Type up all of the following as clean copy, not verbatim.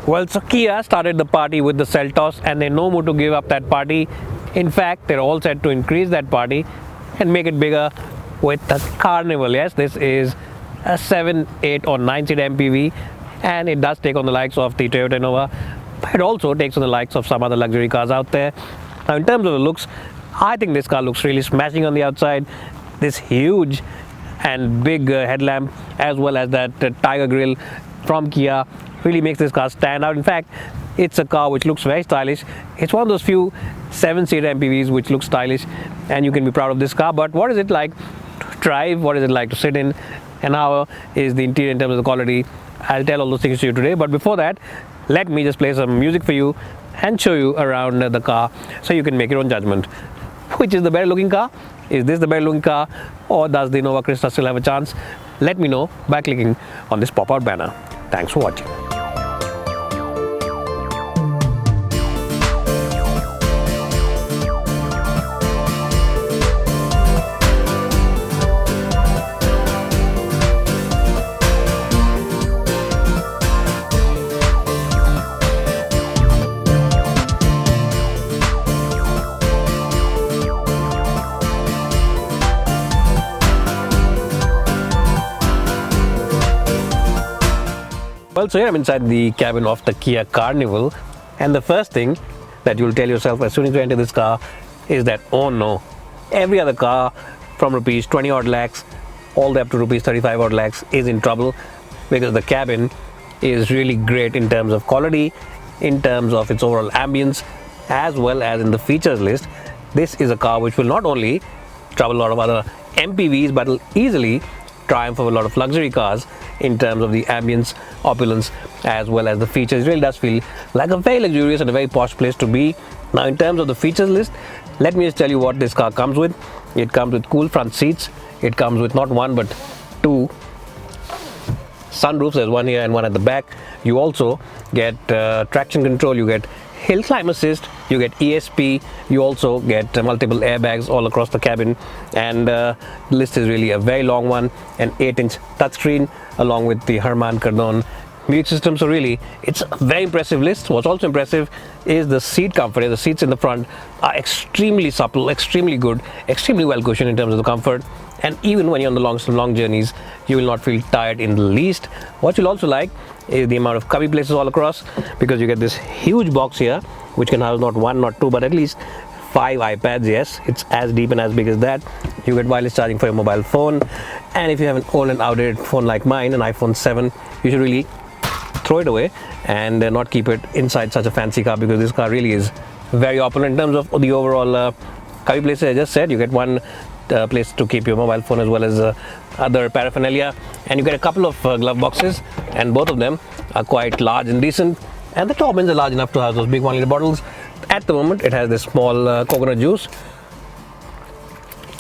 Well, so Kia started the party with the Seltos and they're no more to give up that party. In fact, they're all set to increase that party and make it bigger with the Carnival. Yes, this is a 7, 8 or 9 seat MPV and it does take on the likes of the Toyota Innova, but it also takes on the likes of some other luxury cars out there. Now, in terms of the looks, I think this car looks really smashing on the outside. This huge and big headlamp as well as that tiger grille from Kia really makes this car stand out. In fact, it's a car which looks very stylish. It's one of those few 7-seat MPVs which looks stylish and you can be proud of this car. But what is it like to drive? What is it like to sit in? And how is the interior in terms of the quality? I'll tell all those things to you today. But before that, let me just play some music for you and show you around the car so you can make your own judgment. Which is the better looking car? Is this the better looking car? Or does the Innova Krista still have a chance? Let me know by clicking on this pop-out banner. Thanks for watching. Well, so here I'm inside the cabin of the Kia Carnival, and the first thing that you'll tell yourself as soon as you enter this car is that, oh no, every other car from rupees 20 odd lakhs all the way up to rupees 35 odd lakhs is in trouble, because the cabin is really great in terms of quality, in terms of its overall ambience, as well as in the features list. This is a car which will not only trouble a lot of other MPVs, but will easily triumph over a lot of luxury cars in terms of the ambience, opulence, as well as the features. It really does feel like a very luxurious and a very posh place to be. Now, in terms of the features list, let me just tell you what this car comes with. It comes with cool front seats. It comes with not one but two sunroofs. There's one here and one at the back. You also get traction control. You get hill climb assist, you get ESP, you also get multiple airbags all across the cabin, and the list is really a very long one. An 8-inch touchscreen along with the Harman Kardon music system. So really, it's a very impressive list. What's also impressive is the seat comfort. The seats in the front are extremely supple, extremely good, extremely well cushioned in terms of the comfort. And even when you're on the long journeys, you will not feel tired in the least. What you'll also like is the amount of cubby places all across, because you get this huge box here which can house not one, not two, but at least 5 iPads. Yes, it's as deep and as big as that. You get wireless charging for your mobile phone, and if you have an old and outdated phone like mine, an iPhone 7, you should really throw it away and not keep it inside such a fancy car, because this car really is very opulent in terms of the overall cubby places. I just said you get one place to keep your mobile phone as well as other paraphernalia, and you get a couple of glove boxes, and both of them are quite large and decent, and the top ends are large enough to house those big 1 liter bottles. At the moment it has this small coconut juice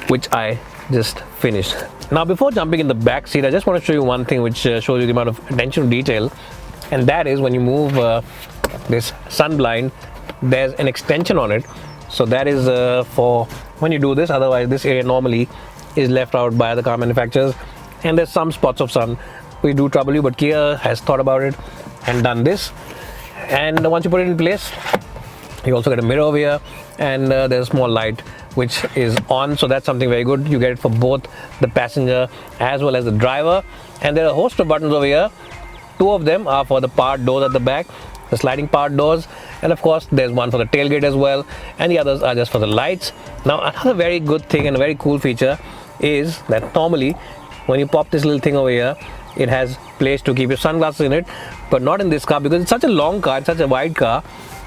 which I just finished. Now, before jumping in the back seat, I just want to show you one thing which shows you the amount of attention to detail, and that is when you move this sun blind, there's an extension on it. So that is for when you do this. Otherwise, this area normally is left out by other car manufacturers, and there's some spots of sun which do trouble you, but Kia has thought about it and done this. And once you put it in place, you also get a mirror over here, and there's a small light which is on, so that's something very good. You get it for both the passenger as well as the driver, and there are a host of buttons over here. 2 of them are for the powered doors at the back, the sliding powered doors, and of course there's one for the tailgate as well, and the others are just for the lights. Now, another very good thing and a very cool feature is that normally when you pop this little thing over here, it has place to keep your sunglasses in it, but not in this car, because it's such a long car, it's such a wide car.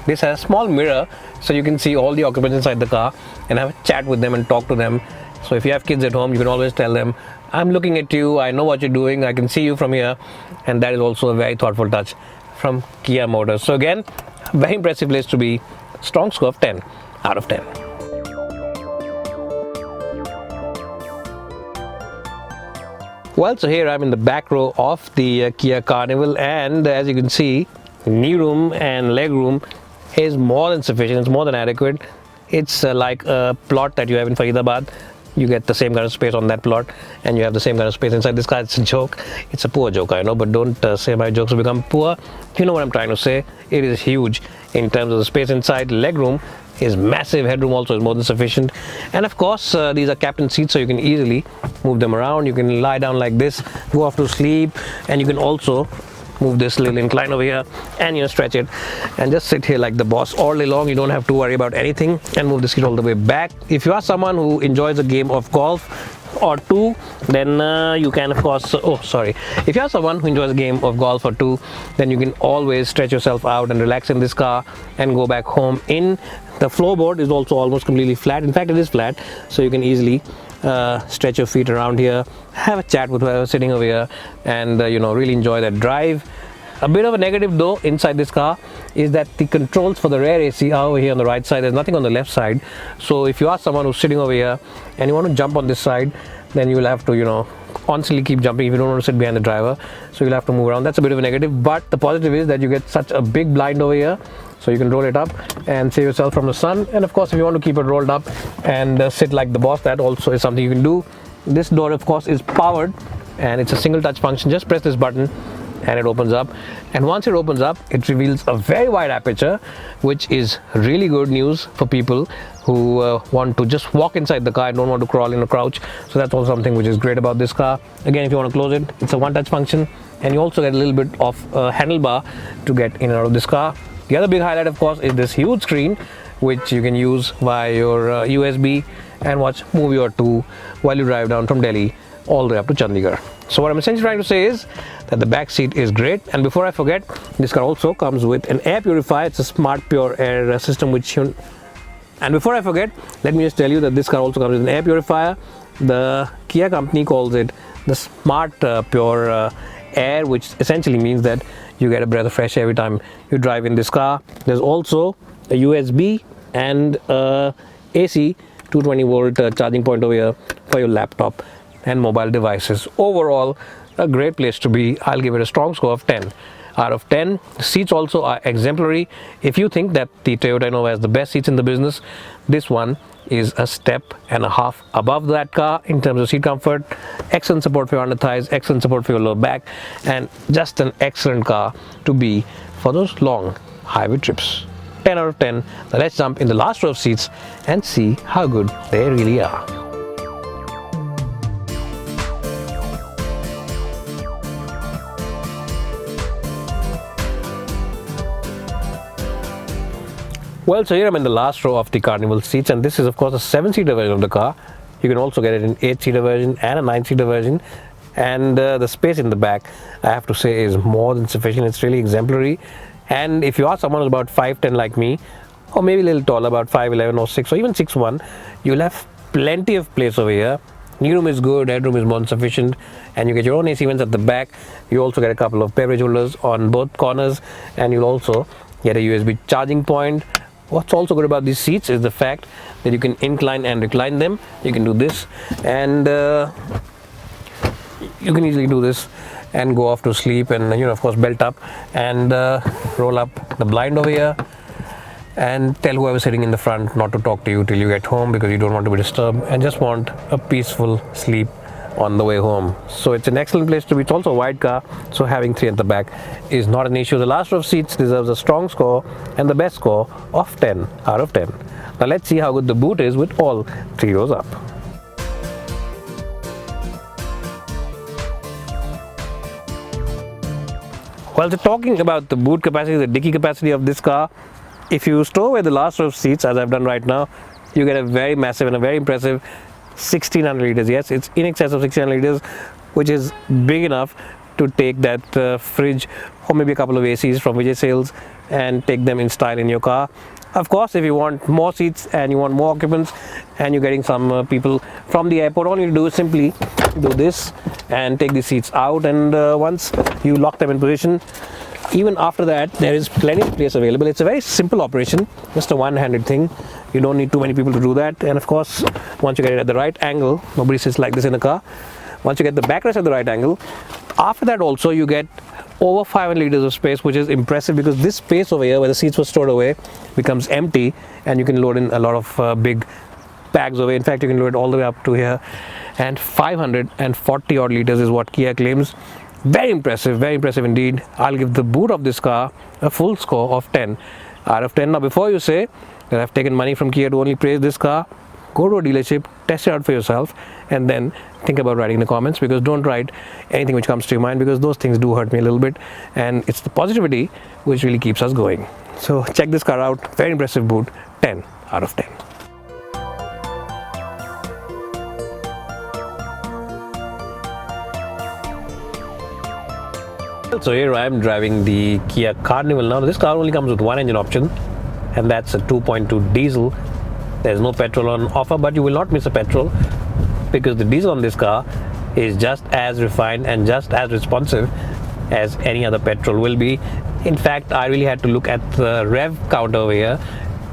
This has a small mirror, so you can see all the occupants inside the car and have a chat with them and talk to them. So if you have kids at home, you can always tell them, I'm looking at you, I know what you're doing, I can see you from here. And that is also a very thoughtful touch from Kia Motors. So again, very impressive place to be. Strong score of 10 out of 10. Well, so here I'm in the back row of the Kia Carnival, and as you can see, knee room and leg room is more than sufficient. It's more than adequate. It's like a plot that you have in Faridabad. you get the same kind of space on that plot, and you have the same kind of space inside this car. It's a joke. It's a poor joke, I know, but don't say my jokes become poor. You know what I'm trying to say. It is huge in terms of the space inside. Legroom is massive. Headroom also is more than sufficient. And of course, these are captain seats, so you can easily move them around. You can lie down like this, go off to sleep, and you can also move this little incline over here and stretch it and just sit here like the boss all day long. You don't have to worry about anything, and move the seat all the way back. If you are someone who enjoys a game of golf or two, then you can of course if you are someone who enjoys a game of golf or two, then you can always stretch yourself out and relax in this car and go back home. In the floorboard is also almost completely flat. In fact, it is flat, so you can easily stretch your feet around here, have a chat with whoever's sitting over here, and really enjoy that drive. A bit of a negative though inside this car is that the controls for the rear AC are over here on the right side. There's nothing on the left side, so if you are someone who's sitting over here and you want to jump on this side, then you will have to constantly keep jumping if you don't want to sit behind the driver, so you'll have to move around. That's a bit of a negative, but the positive is that you get such a big blind over here, so you can roll it up and save yourself from the sun. And of course, if you want to keep it rolled up and sit like the boss, that also is something you can do. This door of course is powered, and it's a single touch function. Just press this button and it opens up, and once it opens up, it reveals a very wide aperture, which is really good news for people who want to just walk inside the car and don't want to crawl in or crouch. So that's also something which is great about this car. Again, if you want to close it, it's a one touch function, and you also get a little bit of handlebar to get in and out of this car. The other big highlight of course is this huge screen, which you can use via your USB and watch a movie or two while you drive down from Delhi all the way up to Chandigarh. So what I'm essentially trying to say is that the back seat is great. And before I forget, this car also comes with an air purifier. It's a smart pure air system and before I forget, let me just tell you that this car also comes with an air purifier. The Kia company calls it the smart pure air, which essentially means that you get a breath of fresh air every time you drive in this car. There's also a USB and AC 220 volt charging point over here for your laptop and mobile devices. Overall, a great place to be. I'll give it a strong score of 10 out of 10. The seats also are exemplary. If you think that the Toyota Innova has the best seats in the business, this one is a step and a half above that car in terms of seat comfort. Excellent support for your under thighs, excellent support for your lower back, and just an excellent car to be for those long highway trips. 10 out of 10. Now let's jump in the last row of seats and see how good they really are. Well, so here I'm in the last row of the Carnival seats, and this is of course a 7-seater version of the car. You can also get it in 8-seater version and a 9-seater version, and the space in the back, I have to say, is more than sufficient. It's really exemplary. And if you are someone who's about 5'10" like me, or maybe a little taller, about 5'11" or 6 or even 6'1", you'll have plenty of place over here. Knee is good, headroom is more than sufficient, and you get your own AC vents at the back. You also get a couple of beverage holders on both corners, and you'll also get a USB charging point. What's also good about these seats is the fact that you can incline and recline them. You can do this, and you can easily do this and go off to sleep, and of course belt up and roll up the blind over here and tell whoever's sitting in the front not to talk to you till you get home, because you don't want to be disturbed and just want a peaceful sleep on the way home. So it's an excellent place to be. It's also a wide car, so having 3 at the back is not an issue. The last row of seats deserves a strong score and the best score of 10 out of 10. Now let's see how good the boot is with all 3 rows up. Well, so talking about the boot capacity, the dicky capacity of this car, if you stow away the last row of seats, as I've done right now, you get a very massive and a very impressive 1600 liters. Yes, it's in excess of 1600 liters, which is big enough to take that fridge or maybe a couple of ACs from Vijay Sales and take them in style in your car. Of course, if you want more seats and you want more occupants and you're getting some people from the airport, all you need to do is simply do this and take the seats out, and once you lock them in position, even after that there is plenty of place available. It's a very simple operation, just a one-handed thing. You don't need too many people to do that. And of course, once you get it at the right angle, nobody sits like this in a car. Once you get the backrest at the right angle, after that also you get over 500 liters of space, which is impressive, because this space over here where the seats were stored away becomes empty, and you can load in a lot of big bags away. In fact, you can load it all the way up to here, and 540 odd liters is what Kia claims. Very impressive indeed. I'll give the boot of this car a full score of 10 out of 10. Now, before you say that I've taken money from Kia to only praise this car, go to a dealership, test it out for yourself, and then think about writing in the comments, because don't write anything which comes to your mind, because those things do hurt me a little bit, and it's the positivity which really keeps us going. So check this car out. Very impressive boot. 10 out of 10. So here I am driving the Kia Carnival. Now this car only comes with one engine option, and that's a 2.2 diesel. There's no petrol on offer, but you will not miss a petrol, because the diesel on this car is just as refined and just as responsive as any other petrol will be. In fact, I really had to look at the rev count over here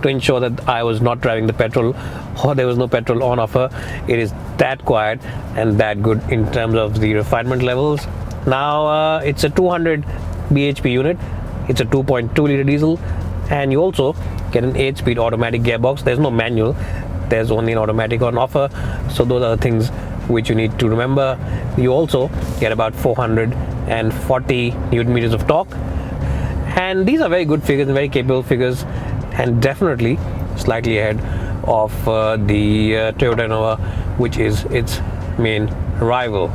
to ensure that I was not driving the petrol, or there was no petrol on offer. It is that quiet and that good in terms of the refinement levels. Now it's a 200 bhp unit. It's a 2.2 liter diesel, and you also get an 8-speed automatic gearbox. There's no manual, there's only an automatic on offer. So those are the things which you need to remember. You also get about 440 newton meters of torque, and these are very good figures and very capable figures, and definitely slightly ahead of the Toyota Innova, which is its main rival.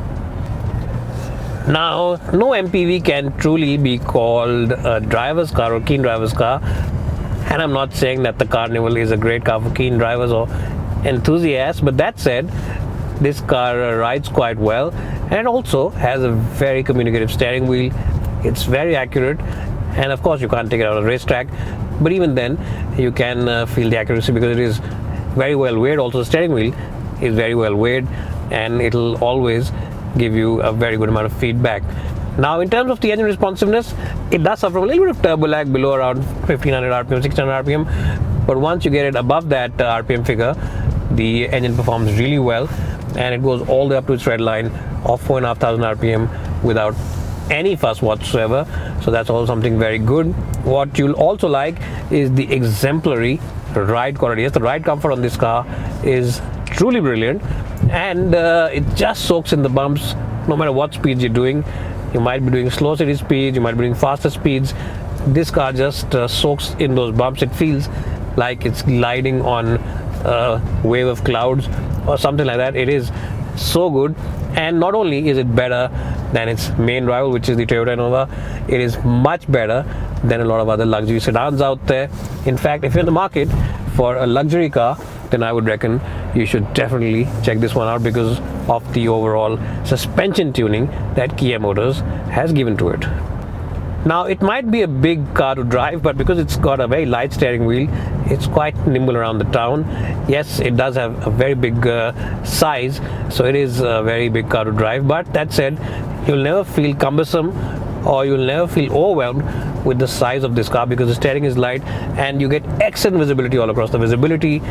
Now, no MPV can truly be called a driver's car or keen driver's car, and I'm not saying that the Carnival is a great car for keen drivers or enthusiasts, but that said, this car rides quite well, and it also has a very communicative steering wheel. It's very accurate, and of course you can't take it out on a racetrack, but even then you can feel the accuracy, because it is very well weighed. Also, the steering wheel is very well weighed, and it'll always give you a very good amount of feedback. Now, in terms of the engine responsiveness, it does suffer a little bit of turbo lag below around 1500 rpm, 1600 rpm, but once you get it above that rpm figure, the engine performs really well, and it goes all the way up to its red line of 4500 rpm without any fuss whatsoever. So that's also something very good. What you'll also like is the exemplary ride quality. Yes, the ride comfort on this car is truly brilliant, and it just soaks in the bumps no matter what speeds you're doing. You might be doing slow city speeds, you might be doing faster speeds. This car just soaks in those bumps. It feels like it's gliding on a wave of clouds or something like that. It is so good, and not only is it better than its main rival, which is the Toyota Innova, it is much better than a lot of other luxury sedans out there. In fact, if you're in the market for a luxury car, then I would reckon you should definitely check this one out, because of the overall suspension tuning that Kia Motors has given to it. Now, it might be a big car to drive, but because it's got a very light steering wheel, it's quite nimble around the town. Yes, it does have a very big size, so it is a very big car to drive, but that said, you'll never feel cumbersome, or you'll never feel overwhelmed with the size of this car, because the steering is light and you get excellent visibility all across. The visibility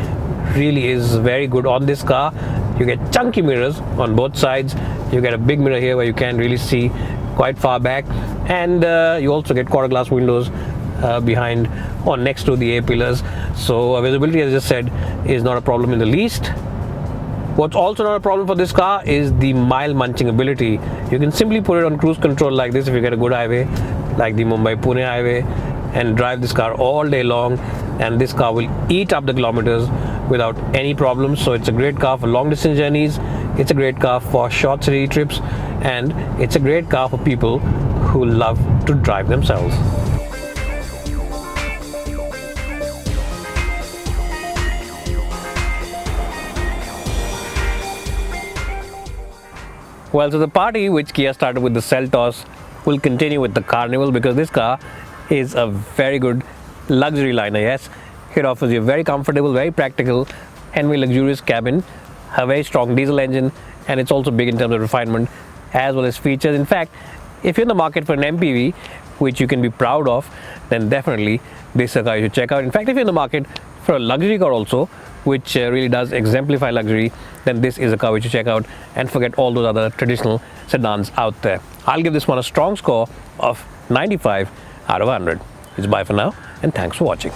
really is very good on this car. You get chunky mirrors on both sides. You get a big mirror here where you can really see quite far back, and you also get quarter glass windows behind or next to the A-pillars. So visibility, as I just said, is not a problem in the least. What's also not a problem for this car is the mile munching ability. You can simply put it on cruise control like this if you get a good highway, like the Mumbai-Pune highway, and drive this car all day long, and this car will eat up the kilometers without any problems. So it's a great car for long distance journeys, it's a great car for short city trips, and it's a great car for people who love to drive themselves. Well, so the party which Kia started with the Seltos will continue with the Carnival, because this car is a very good luxury liner. Yes, it offers you a very comfortable, very practical and very luxurious cabin, a very strong diesel engine, and it's also big in terms of refinement as well as features. In fact, if you're in the market for an MPV which you can be proud of, then definitely this is a car you should check out. In fact, if you're in the market for a luxury car also, which really does exemplify luxury, then this is a car which you check out, and forget all those other traditional sedans out there. I'll give this one a strong score of 95 out of 100. It's bye for now, and thanks for watching.